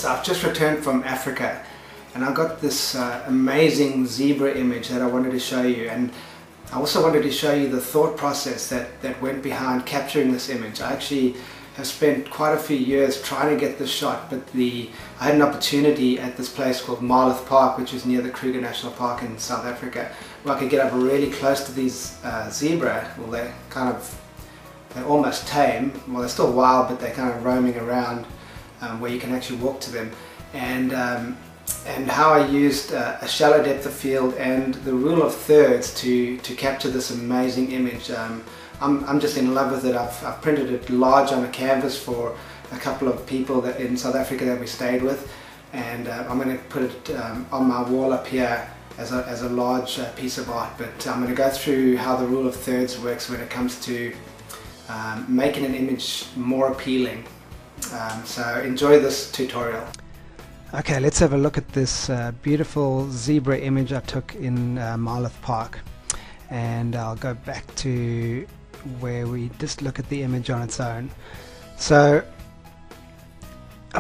I've just returned from Africa and I got this amazing zebra image that I wanted to show you, and I also wanted to show you the thought process that went behind capturing this image. I actually have spent quite a few years trying to get this shot, but I had an opportunity at this place called Marloth Park, which is near the Kruger National Park in South Africa, where I could get up really close to these zebra. Well, they're almost tame. Well, they're still wild, but they're kind of roaming around where you can actually walk to them. And how I used a shallow depth of field and the rule of thirds to capture this amazing image. I'm just in love with it. I've printed it large on a canvas for a couple of people in South Africa that we stayed with, and I'm going to put it on my wall up here as a large piece of art. But I'm going to go through how the rule of thirds works when it comes to making an image more appealing. So enjoy this tutorial. Okay, let's have a look at this beautiful zebra image I took in Marloth Park, and I'll go back to where we just look at the image on its own. So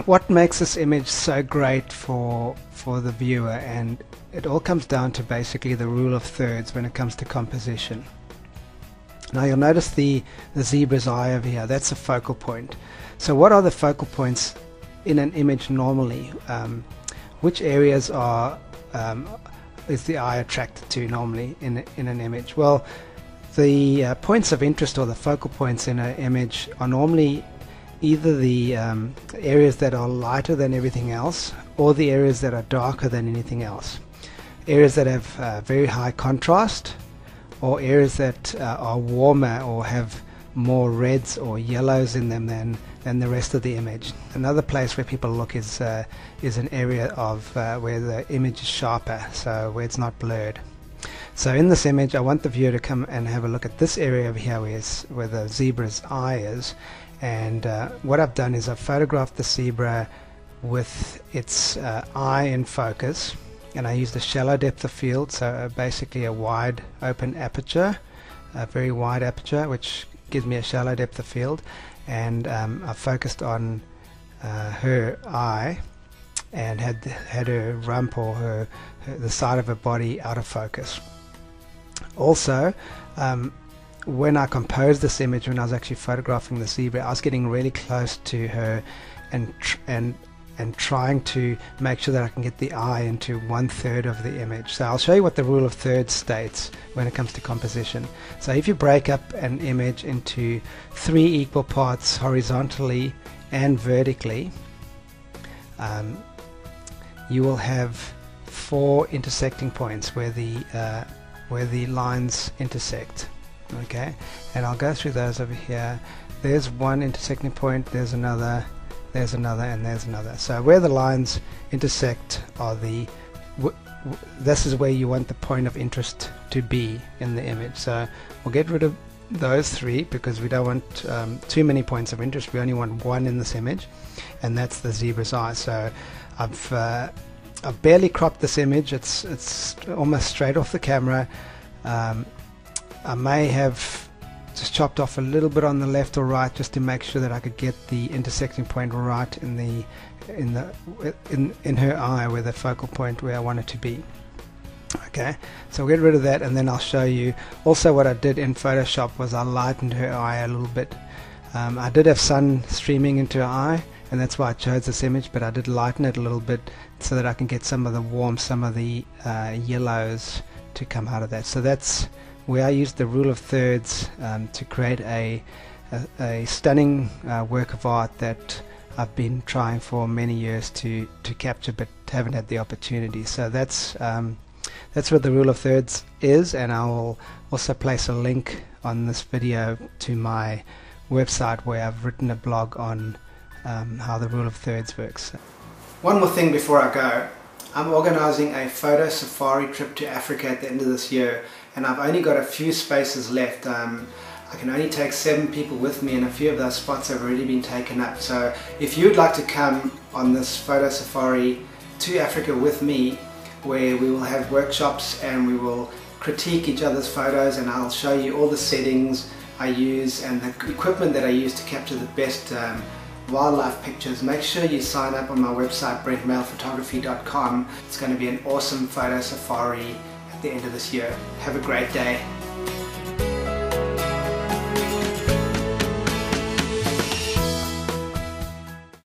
what makes this image so great for the viewer, and it all comes down to basically the rule of thirds when it comes to composition. Now you'll notice the zebra's eye over here, that's a focal point. So what are the focal points in an image normally? Which areas is the eye attracted to normally in an image? Well, the points of interest, or the focal points in an image, are normally either the areas that are lighter than everything else, or the areas that are darker than anything else. Areas that have very high contrast, or areas that are warmer or have more reds or yellows in them than the rest of the image. Another place where people look is an area of where the image is sharper, so where it's not blurred. So in this image I want the viewer to come and have a look at this area over here where the zebra's eye is, and what I've done is I've photographed the zebra with its eye in focus, and I used a shallow depth of field, so basically a wide open aperture, a very wide aperture, which gives me a shallow depth of field, and I focused on her eye and had her rump, or the side of her body, out of focus. Also, when I composed this image, when I was actually photographing the zebra, I was getting really close to her and trying to make sure that I can get the eye into 1/3 of the image. So I'll show you what the rule of thirds states when it comes to composition. So if you break up an image into 3 equal parts horizontally and vertically, you will have 4 intersecting points where the lines intersect. Okay, and I'll go through those over here. There's one intersecting point, there's another, and there's another. So where the lines intersect are this is where you want the point of interest to be in the image. So we'll get rid of those 3 because we don't want too many points of interest. We only want one in this image, and that's the zebra's eye. So I've barely cropped this image. It's almost straight off the camera. I may have just chopped off a little bit on the left or right just to make sure that I could get the intersecting point right in her eye, where the focal point where I want it to be. Okay, so we'll get rid of that, and then I'll show you also what I did in Photoshop was I lightened her eye a little bit. I did have sun streaming into her eye, and that's why I chose this image, but I did lighten it a little bit so that I can get some of the warmth, some of the yellows to come out of that. So that's where I used the rule of thirds to create a stunning work of art that I've been trying for many years to capture, but haven't had the opportunity. So that's what the rule of thirds is, and I will also place a link on this video to my website where I've written a blog on how the rule of thirds works. One more thing before I go. I'm organizing a photo safari trip to Africa at the end of this year, and I've only got a few spaces left. I can only take 7 people with me, and a few of those spots have already been taken up. So if you'd like to come on this photo safari to Africa with me, where we will have workshops and we will critique each other's photos, and I'll show you all the settings I use and the equipment that I use to capture the best wildlife pictures, make sure you sign up on my website brentmailphotography.com. It's going to be an awesome photo safari at the end of this year. Have a great day.